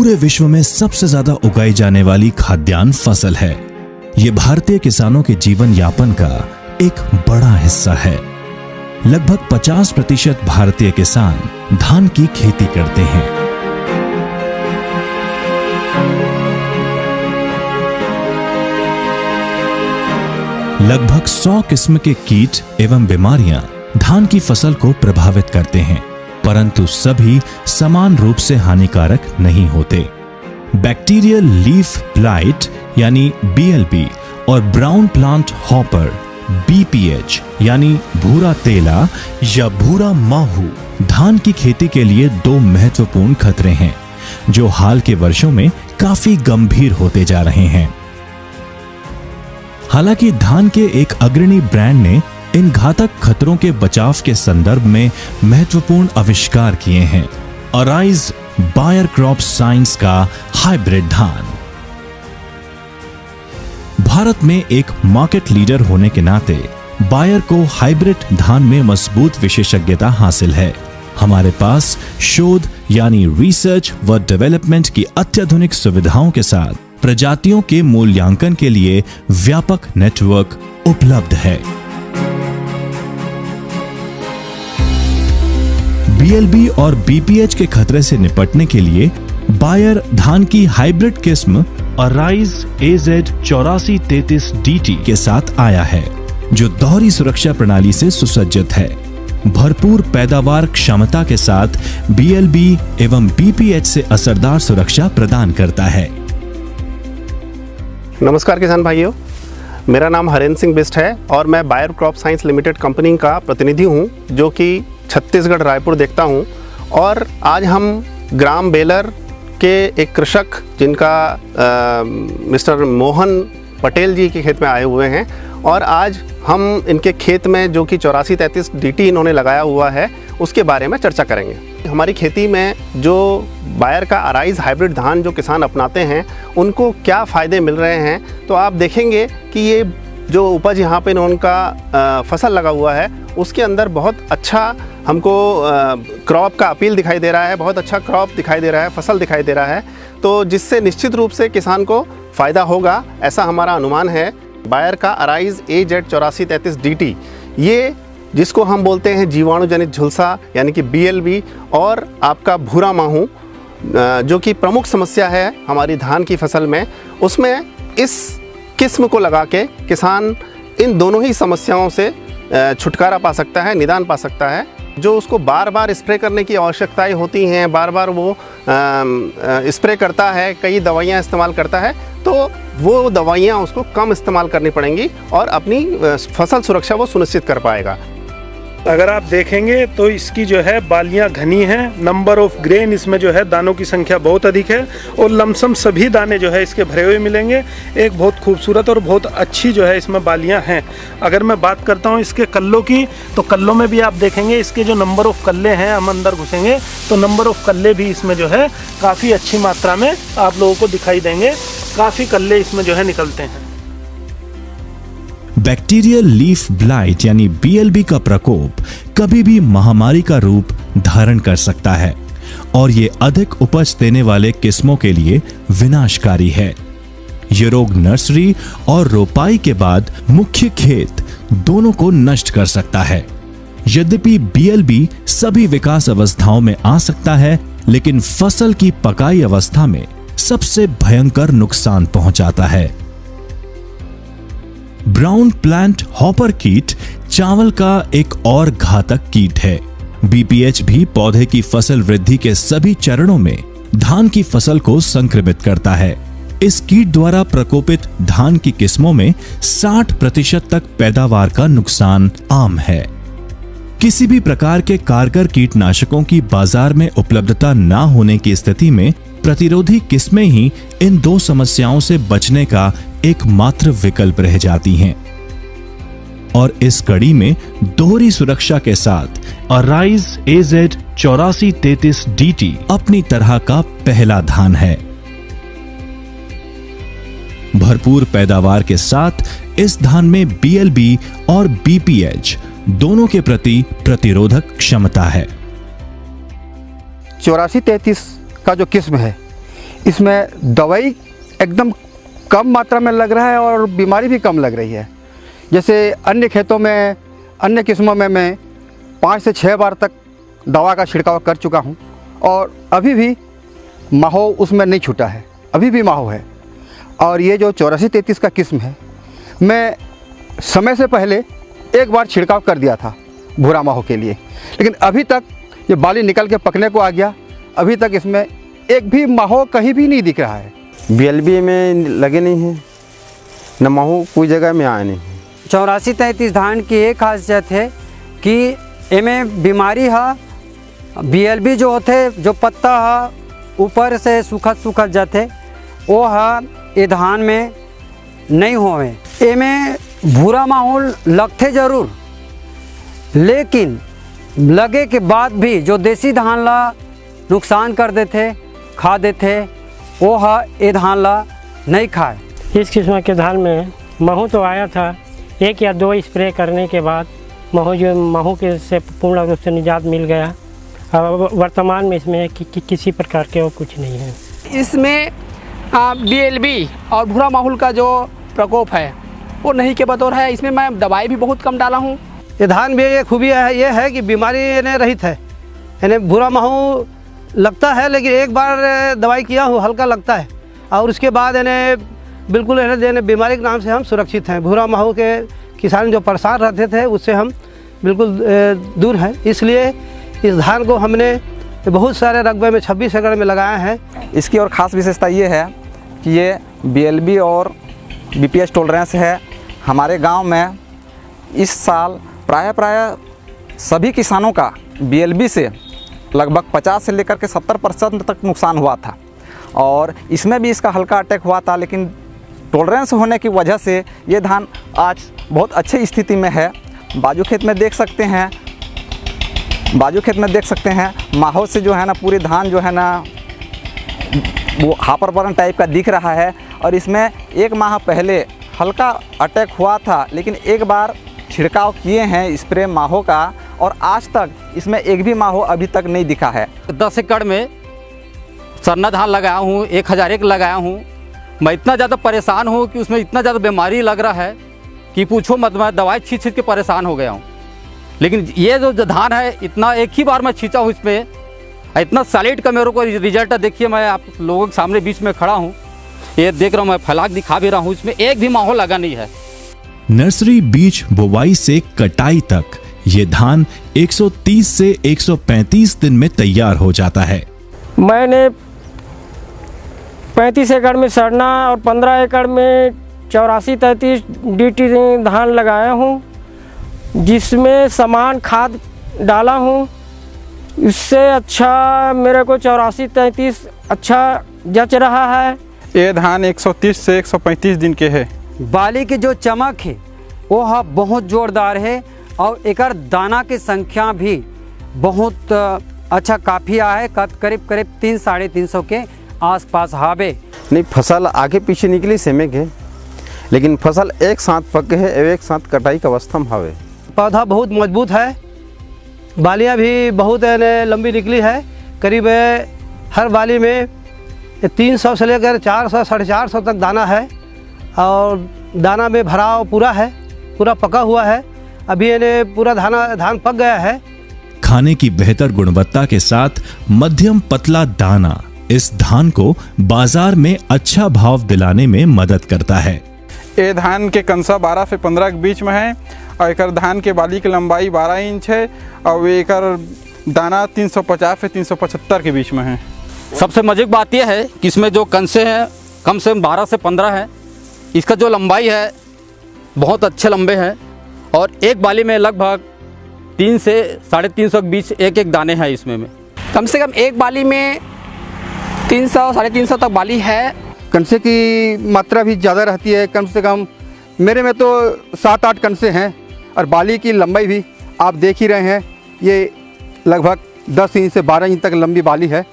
पूरे विश्व में सबसे ज्यादा उगाई जाने वाली खाद्यान्न फसल है। ये भारतीय किसानों के जीवन यापन का एक बड़ा हिस्सा है। लगभग 50% भारतीय किसान धान की खेती करते हैं। लगभग 100 किस्म के कीट एवं बीमारियां धान की फसल को प्रभावित करते हैं, परंतु सभी समान रूप से हानिकारक नहीं होते। बैक्टीरियल लीफ ब्लाइट यानी BLB और ब्राउन प्लांट हॉपर BPH यानी भूरा तेला या भूरा माहू धान की खेती के लिए दो महत्वपूर्ण खतरे हैं, जो हाल के वर्षों में काफी गंभीर होते जा रहे हैं। हालांकि धान के एक अग्रणी ब्रांड ने इन घातक खतरों के बचाव के संदर्भ में महत्वपूर्ण आविष्कार किए हैं। अराइज बायर क्रॉप साइंस का हाइब्रिड धान। भारत में एक मार्केट लीडर होने के नाते बायर को हाइब्रिड धान में मजबूत विशेषज्ञता हासिल है। हमारे पास शोध यानी रिसर्च व डेवलपमेंट की अत्याधुनिक सुविधाओं के साथ प्रजातियों के मूल्यांकन के लिए व्यापक नेटवर्क उपलब्ध है। BLB और BPH के खतरे से निपटने के लिए बायर धान की हाइब्रिड किस्म अराइज AZ 8433DT के साथ आया है, जो दोहरी सुरक्षा प्रणाली से सुसज्जित है। भरपूर पैदावार क्षमता के साथ BLB एवं BPH से असरदार सुरक्षा प्रदान करता है। नमस्कार किसान भाइयों, मेरा नाम हरेंद्र सिंह बिष्ट है और मैं buyer crop science limited company का प्रतिनिधि हूं, जो कि छत्तीसगढ़ रायपुर देखता हूं। और आज हम ग्राम बेलर के एक कृषक जिनका मिस्टर मोहन पटेल जी के खेत में आए हुए हैं, और आज हम इनके खेत में जो कि 8433DT इन्होंने लगाया हुआ है उसके बारे में चर्चा करेंगे। हमारी खेती में जो बायर का अराइज हाइब्रिड धान जो किसान अपनाते हैं उनको क्या फ़ायदे मिल रहे हैं, तो आप देखेंगे कि ये जो उपज यहाँ पे उनका फसल लगा हुआ है उसके अंदर बहुत अच्छा हमको क्रॉप का अपील दिखाई दे रहा है, बहुत अच्छा क्रॉप दिखाई दे रहा है, फसल दिखाई दे रहा है, तो जिससे निश्चित रूप से किसान को फ़ायदा होगा, ऐसा हमारा अनुमान है। बायर का अराइज AZ 8433DT, ये जिसको हम बोलते हैं जीवाणु जनित झुलसा यानी कि BLB, और आपका भूरा माहू जो कि प्रमुख समस्या है हमारी धान की फसल में, उसमें इस किस्म को लगा के किसान इन दोनों ही समस्याओं से छुटकारा पा सकता है, निदान पा सकता है। जो उसको बार बार स्प्रे करने की आवश्यकताएं होती हैं, बार बार वो स्प्रे करता है, कई दवाइयां इस्तेमाल करता है, तो वो दवाइयां उसको कम इस्तेमाल करनी पड़ेंगी और अपनी फसल सुरक्षा वो सुनिश्चित कर पाएगा। अगर आप देखेंगे तो इसकी जो है बालियां घनी हैं, नंबर ऑफ ग्रेन इसमें जो है दानों की संख्या बहुत अधिक है और लमसम सभी दाने जो है इसके भरे हुए मिलेंगे। एक बहुत खूबसूरत और बहुत अच्छी जो है इसमें बालियां हैं। अगर मैं बात करता हूं इसके कल्लों की, तो कल्लों में भी आप देखेंगे इसके जो नंबर ऑफ कल्ले हैं, हम अंदर घुसेंगे तो नंबर ऑफ कल्ले भी इसमें जो है काफ़ी अच्छी मात्रा में आप लोगों को दिखाई देंगे। काफ़ी कल्ले इसमें जो है निकलते हैं। बैक्टीरियल लीफ ब्लाइट यानी BLB का प्रकोप कभी भी महामारी का रूप धारण कर सकता है और ये अधिक उपज देने वाले किस्मों के लिए विनाशकारी है। ये रोग नर्सरी और रोपाई के बाद मुख्य खेत दोनों को नष्ट कर सकता है। यद्यपि BLB सभी विकास अवस्थाओं में आ सकता है, लेकिन फसल की पकाई अवस्था में सबसे भयंकर नुकसान पहुंचाता है। ब्राउन प्लांट हॉपर कीट चावल का एक और घातक कीट है। BPH भी पौधे की फसल वृद्धि के सभी चरणों में धान की फसल को संक्रमित करता है। इस कीट द्वारा प्रकोपित धान की किस्मों में 60% तक पैदावार का नुकसान आम है। किसी भी प्रकार के कारगर कीटनाशकों की बाजार में उपलब्धता न होने की स्थिति में प्रतिरोधी किस्में ही इन दो समस्याओं से बचने का एकमात्र विकल्प रह जाती हैं। और इस कड़ी में दोहरी सुरक्षा के साथ अराइज AZ 8433DT अपनी तरह का पहला धान है। भरपूर पैदावार के साथ इस धान में BLB और BPH दोनों के प्रति प्रतिरोधक क्षमता है। 8433 का जो किस्म है इसमें दवाई एकदम कम मात्रा में लग रहा है और बीमारी भी कम लग रही है। जैसे अन्य खेतों में, अन्य किस्मों में मैं 5 से 6 बार तक दवा का छिड़काव कर चुका हूँ और अभी भी माहो उसमें नहीं छूटा है, अभी भी माहो है। और ये जो 8433 का किस्म है, मैं समय से पहले एक बार छिड़काव कर दिया था भूरा माहो के लिए, लेकिन अभी तक ये बाली निकल के पकने को आ गया, अभी तक इसमें एक भी माहो कहीं भी नहीं दिख रहा है। BLB में लगे नहीं हैं, न माहो कोई जगह में आया नहीं। 8433 धान की एक खासियत है कि इमें बीमारी है, BLB जो होते जो पत्ता है ऊपर से सूखत जाते, वो है ये धान में नहीं होवे। इमें भूरा माहौल लगते जरूर, लेकिन लगे के बाद भी जो देसी धान ला नुकसान कर देते, खा देते, वो है ये धान ला नहीं खाए। इस किस्म के धान में महू तो आया था, 1 या 2 स्प्रे करने के बाद महू के से पूर्ण रूप से निजात मिल गया। अब वर्तमान में इसमें किसी प्रकार के वो कुछ नहीं है। इसमें BLB और भूरा माहौल का जो प्रकोप है वो नहीं के बतौर है। इसमें मैं दवाई भी बहुत कम डाला हूँ। ये धान में ये खूबी ये है कि बीमारी ने रहित है, यानी भूरा माहू लगता है लेकिन एक बार दवाई किया हो हल्का लगता है और उसके बाद यानी बिल्कुल यानी बीमारी के नाम से हम सुरक्षित हैं। भूरा माहू के किसान जो परेशान रहते थे उससे हम बिल्कुल दूर हैं। इसलिए इस धान को हमने बहुत सारे रकबे में 26 एकड़ में लगाया है। इसकी और ख़ास विशेषता ये है कि ये BLB और BPH टॉलरेंस है। हमारे गांव में इस साल प्राय सभी किसानों का BLB से लगभग 50 से लेकर के 70% तक नुकसान हुआ था और इसमें भी इसका हल्का अटैक हुआ था, लेकिन टॉलरेंस होने की वजह से ये धान आज बहुत अच्छी स्थिति में है। बाजू खेत में देख सकते हैं माहौल से जो है ना पूरे धान जो है ना वो हापर बर्न टाइप का दिख रहा है। और इसमें 1 माह पहले हल्का अटैक हुआ था, लेकिन एक बार छिड़काव किए हैं स्प्रे माहो का और आज तक इसमें एक भी माहो अभी तक नहीं दिखा है। 10 एकड़ में सरना धान लगाया हूँ, 1001 लगाया हूँ। मैं इतना ज़्यादा परेशान हूँ कि उसमें इतना ज़्यादा बीमारी लग रहा है कि पूछो मत, मैं दवाई छींच के परेशान हो गया हूँ। लेकिन ये जो धान है इतना एक ही बार मैं छींचा हूँ, इसमें इतना सॉलिड का मेरे को रिजल्ट है। देखिए मैं आप लोगों के सामने बीच में खड़ा हूँ, ये देख रहा हूँ, मैं फैलाक दिखा भी रहा हूँ, इसमें एक भी माहौल लगा नहीं है। नर्सरी बीज बुवाई से कटाई तक ये धान 130 से 135 दिन में तैयार हो जाता है। मैंने 35 एकड़ में सरना और 15 एकड़ में 8433 DT धान लगाया हूँ, जिसमें समान खाद डाला हूँ। इससे अच्छा मेरे को 8433 अच्छा जच रहा है। ये धान 130 से 135 दिन के है। बाली की जो चमक है वो बहुत जोरदार है और एकर दाना की संख्या भी बहुत अच्छा काफ़ी है, करीब 300-350 के आसपास हावे। नहीं, फसल आगे पीछे निकली सेमे के, लेकिन फसल एक साथ पके है, एक साथ कटाई का अवस्था में हावे। पौधा बहुत मजबूत है, बालियाँ भी बहुत लंबी निकली है। करीब हर बाली में 300 से लेकर 400-450 तक दाना है और दाना में भराव पूरा है, पूरा पका हुआ है। अभी पूरा धान पक गया है। खाने की बेहतर गुणवत्ता के साथ मध्यम पतला दाना इस धान को बाजार में अच्छा भाव दिलाने में मदद करता है। ये धान के कंसा 12 से 15 के बीच में है और एक धान के बाली की लंबाई 12 इंच है और एक दाना 350 से 375 के बीच में है। सबसे मजे की बात यह है कि इसमें जो कंसे हैं कम से कम 12 से 15 है। इसका जो लंबाई है बहुत अच्छे लंबे हैं और एक बाली में लगभग 3 से 350 के बीच एक दाने हैं इसमें में। कम से कम एक बाली में 300-350 तक बाली है। कनसे की मात्रा भी ज़्यादा रहती है, कम से कम मेरे में तो 7-8 कनसे हैं और बाली की लंबाई भी आप देख ही रहे हैं, ये लगभग 10 इंच से 12 इंच तक लंबी बाली है।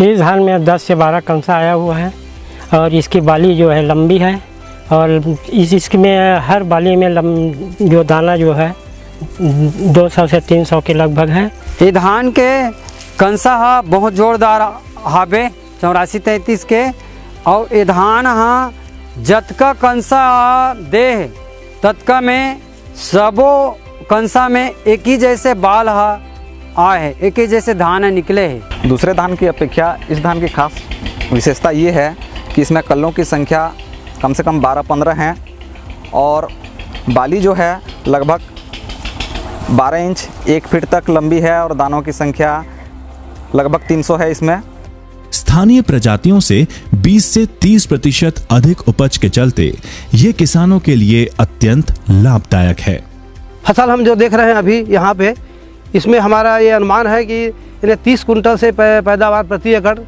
इस धान में 10 से 12 कंसा आया हुआ है और इसकी बाली जो है लंबी है और इसमें हर बाली में जो दाना जो है 200 से 300 के लगभग है। ये धान के कंसा बहुत जोरदार हावे 84-33 के। और ये धान हाँ जतका कंसा देह ततका में सबो कंसा में एक ही जैसे बाल आए है, एक ही जैसे धान निकले है। दूसरे धान की अपेक्षा इस धान की खास विशेषता ये है कि इसमें कल्लों की संख्या कम से कम 12-15 हैं और बाली जो है लगभग 12 इंच 1 फीट तक लंबी है और दानों की संख्या लगभग 300 है इसमें। स्थानीय प्रजातियों से 20 से 30% अधिक उपज के चलते ये किसानों के लिए अत्यंत लाभदायक है। फसल हम जो देख रहे हैं अभी यहाँ पे, इसमें हमारा ये अनुमान है कि इन्हें 30 कुंटल से पैदावार प्रति एकड़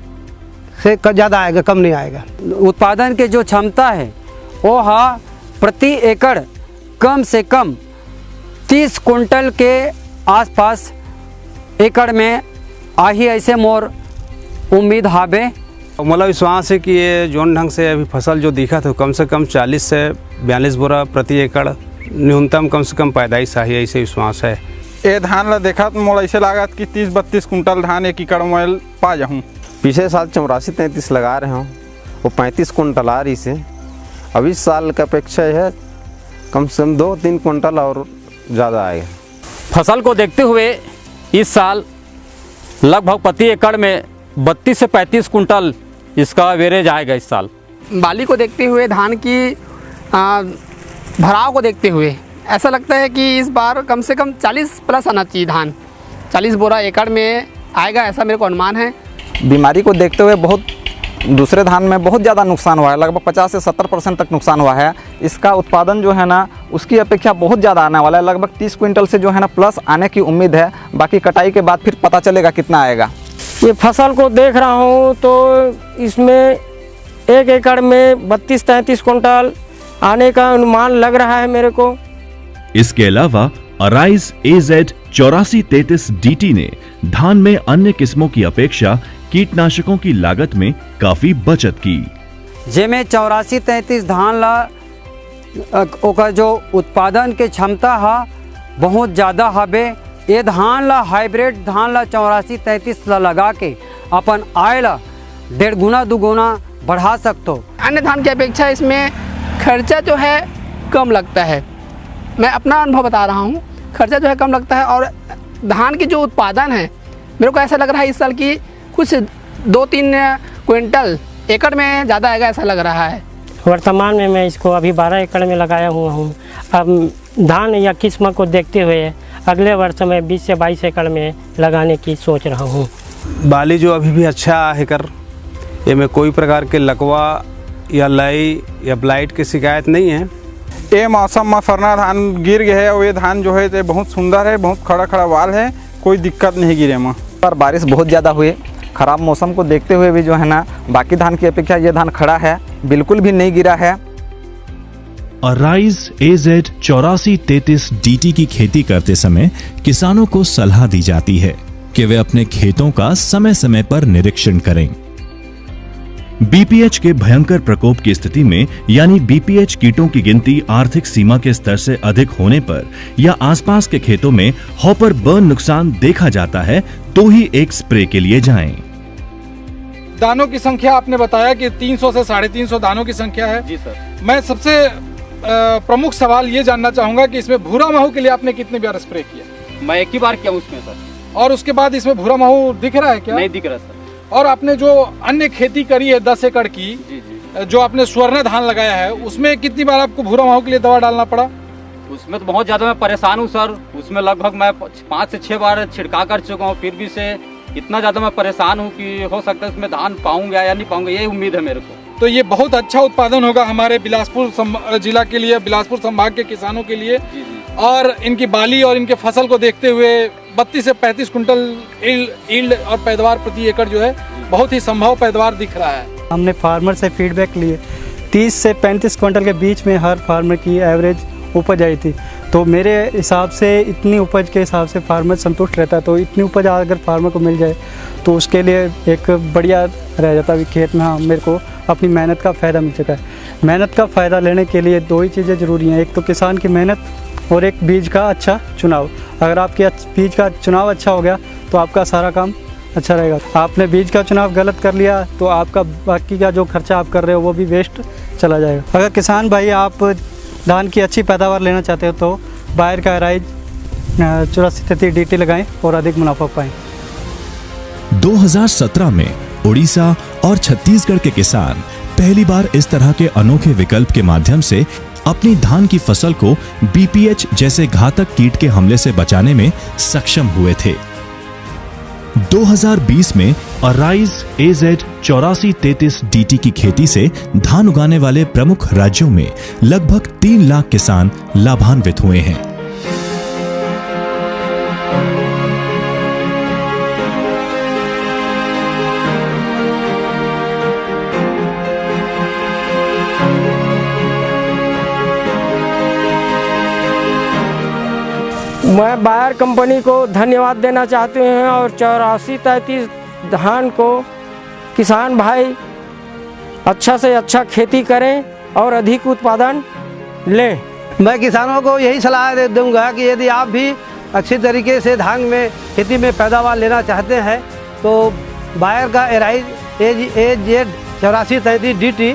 से ज़्यादा आएगा, कम नहीं आएगा। उत्पादन के जो क्षमता है वो हाँ प्रति एकड़ कम से कम 30 कुंटल के आसपास एकड़ में आही ऐसे मोर उम्मीद हावे। मोला विश्वास है कि ये जोन ढंग से अभी फसल जो दिखा था कम से कम 40 से 42 बोरा प्रति एकड़ न्यूनतम कम से कम पैदाइश आई, ऐसे विश्वास है। ये धान ला देखा तो मोला ऐसे लागत कि 30-32 कुंटल धान 1 एकड़ में पा जाऊँ। पिछले साल 84-33 लगा रहे हूँ, वो 35 कुंटल आ रही से। अब इस साल का अपेक्षा है कम से कम 2-3 कुंटल और ज़्यादा आएगा। फसल को देखते हुए इस साल लगभग प्रति एकड़ में 32 से 35 कुंटल इसका एवरेज आएगा इस साल। बाली को देखते हुए, धान की भराव को देखते हुए ऐसा लगता है कि इस बार कम से कम 40 प्लस आना चाहिए धान। 40 बोरा एकड़ में आएगा ऐसा मेरे को अनुमान है। बीमारी को देखते हुए दूसरे धान में बहुत ज़्यादा नुकसान हुआ है, लगभग 50 से 70% तक नुकसान हुआ है। इसका उत्पादन जो है ना उसकी अपेक्षा बहुत ज़्यादा आने वाला है, लगभग 30 क्विंटल से जो है ना प्लस आने की उम्मीद है। बाकी कटाई के बाद फिर पता चलेगा कितना आएगा। ये फसल को देख रहा हूँ तो इसमें 1 एकड़ में 32-33 कुंटल आने का अनुमान लग रहा है मेरे को। इसके अलावा अराइज AZ 84-33 DT ने धान में अन्य किस्मों की अपेक्षा कीटनाशकों की लागत में काफी बचत की। जेमे 84-33 धान ला ओकर जो उत्पादन के क्षमता है बहुत ज़्यादा हवे। ये धान ला हाइब्रिड धान ला 84-33 ला लगा के अपन आय ला 1.5 गुना 2 गुना बढ़ा सकते। अन्य धान की अपेक्षा इसमें खर्चा जो है कम लगता है। मैं अपना अनुभव बता रहा हूँ, खर्चा जो है कम लगता है और धान की जो उत्पादन है मेरे को ऐसा लग रहा है इस साल की कुछ 2-3 क्विंटल एकड़ में ज़्यादा आएगा ऐसा लग रहा है। वर्तमान में मैं इसको अभी 12 एकड़ में लगाया हुआ हूँ। अब धान या किस्म को देखते हुए अगले वर्ष में 20 से 22 एकड़ में लगाने की सोच रहा हूँ। बाली जो अभी भी अच्छा है कर, ये में कोई प्रकार के लकवा या लई या ब्लाइट की शिकायत नहीं है। ये मौसम में फरना धान गिर गया है और ये धान जो है बहुत सुंदर है, बहुत खड़ा खड़ा वाल है, कोई दिक्कत नहीं गिरे में। पर बारिश बहुत ज़्यादा हुए, ख़राब मौसम को देखते हुए भी जो है ना बाकी धान की अपेक्षा ये धान खड़ा है, बिल्कुल भी नहीं गिरा है। अराइज AZ 84-33 DT की खेती करते समय किसानों को सलाह दी जाती है कि वे अपने खेतों का समय समय पर निरीक्षण करें। BPH के भयंकर प्रकोप की स्थिति में यानी BPH कीटों की गिनती आर्थिक सीमा के स्तर से अधिक होने पर या आसपास के खेतों में हॉपर बर्न नुकसान देखा जाता है तो ही एक स्प्रे के लिए जाएं। दानों की संख्या आपने बताया कि 300 से 350 दानों की संख्या है। जी सर। मैं सबसे प्रमुख सवाल ये जानना चाहूंगा कि इसमें भूरा माहू के लिए आपने कितने बार स्प्रे किया? मैं 1 ही बार किया उसमें सर। और उसके बाद इसमें भूरा माहू दिख रहा है क्या? नहीं दिख रहा सर। और आपने जो अन्य खेती करी है 10 एकड़ की, जो आपने स्वर्ण धान लगाया है, उसमें कितनी बार आपको भूरा माहू के लिए दवा डालना पड़ा? उसमें तो बहुत ज़्यादा मैं परेशान हूँ सर। उसमें लगभग मैं 5 से 6 बार छिड़का कर चुका हूँ, फिर भी से इतना ज़्यादा मैं परेशान हूँ कि हो सकता है उसमें धान पाऊंगा या नहीं पाऊंगा, ये उम्मीद है मेरे को। तो ये बहुत अच्छा उत्पादन होगा हमारे बिलासपुर जिला के लिए, बिलासपुर संभाग के किसानों के लिए। और इनकी बाली और इनके फसल को देखते हुए 32 से 35 कुंटल ईल्ड और पैदावार प्रति एकड़ जो है बहुत ही संभव पैदावार दिख रहा है। हमने फार्मर से फीडबैक लिए, 30 से 35 क्विंटल के बीच में हर फार्मर की एवरेज उपज आई थी। तो मेरे हिसाब से इतनी उपज के हिसाब से फार्मर संतुष्ट रहता है। तो इतनी उपज अगर फार्मर को मिल जाए तो उसके लिए एक बढ़िया रह जाता है खेत में। हाँ, मेरे को अपनी मेहनत का फ़ायदा मिल चुका है। मेहनत का फ़ायदा लेने के लिए 2 ही चीज़ें ज़रूरी हैं, एक तो किसान की मेहनत और एक बीज का अच्छा चुनाव। अगर आपके बीज का चुनाव अच्छा हो गया तो आपका सारा काम अच्छा रहेगा। आपने बीज का चुनाव गलत कर लिया तो आपका बाकी का जो खर्चा आप कर रहे हो वो भी वेस्ट चला जाएगा। अगर किसान भाई आप धान की अच्छी पैदावार लेना चाहते हो तो बायर का एराइज 8433 DT लगाएं और अधिक मुनाफा पाएं। 2017 में उड़ीसा और छत्तीसगढ़ के किसान पहली बार इस तरह के अनोखे विकल्प के माध्यम से अपनी धान की फसल को BPH जैसे घातक कीट के हमले से बचाने में सक्षम हुए थे। 2020 में अराइज AZ 8433 DT की खेती से धान उगाने वाले प्रमुख राज्यों में लगभग 3 लाख किसान लाभान्वित हुए हैं। मैं बायर कंपनी को धन्यवाद देना चाहते हैं और 8433 धान को किसान भाई अच्छा से अच्छा खेती करें और अधिक उत्पादन लें। मैं किसानों को यही सलाह दे दूंगा कि यदि आप भी अच्छी तरीके से धान में खेती में पैदावार लेना चाहते हैं तो बायर का एराइज AZ 8433 DT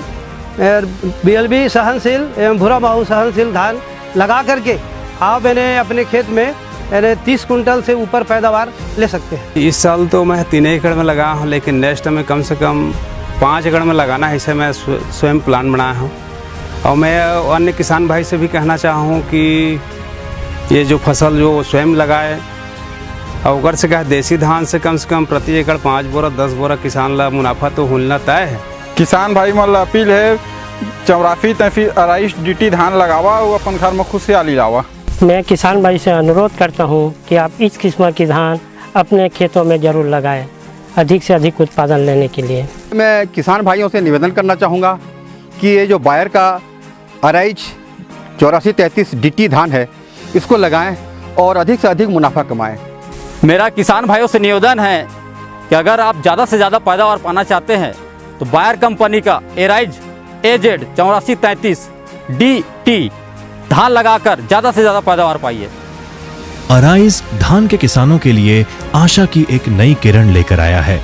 BLB सहनशील एवं भूरा माहू सहनशील धान लगा करके आप इन्हें अपने खेत में 30 कुंटल से ऊपर पैदावार ले सकते हैं। इस साल तो मैं 3 एकड़ में लगाया हूँ, लेकिन नेक्स्ट में कम से कम 5 एकड़ में लगाना है, इसे मैं स्वयं प्लान बनाया हूँ। और मैं अन्य किसान भाई से भी कहना चाहता हूँ कि ये जो फसल जो स्वयं लगाए और अगर से कहा देसी धान से कम प्रति एकड़ 5 बोरा 10 बोरा किसान ला मुनाफा तो होना तय है। किसान भाई मन ला अपील है 8433 DT धान लगावा और अपन घर में खुशहाली लावा। मैं किसान भाई से अनुरोध करता हूं कि आप इस किस्म की धान अपने खेतों में ज़रूर लगाएं अधिक से अधिक उत्पादन लेने के लिए। मैं किसान भाइयों से निवेदन करना चाहूँगा कि ये जो बायर का अराइज 8433 DT धान है इसको लगाएं और अधिक से अधिक मुनाफा कमाएं। मेरा किसान भाइयों से निवेदन है कि अगर आप ज़्यादा से ज़्यादा पैदावार पाना चाहते हैं तो बायर कंपनी का एराइज AZ 8433 DT धान लगाकर ज़्यादा से ज़्यादा पैदावार पाइए। अराइज धान के किसानों के लिए आशा की एक नई किरण लेकर आया है।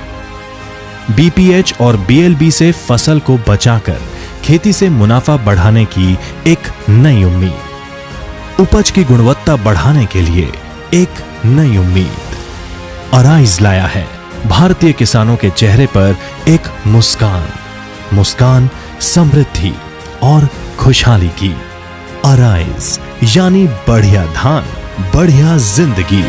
BPH और BLB से फसल को बचाकर खेती से मुनाफा बढ़ाने की एक नई उम्मीद, उपज की गुणवत्ता बढ़ाने के लिए एक नई उम्मीद अराइज लाया है भारतीय किसानों के चेहरे पर एक मुस्कान समृद्धि और खुशहाली की। अराइज यानी बढ़िया धान, बढ़िया जिंदगी।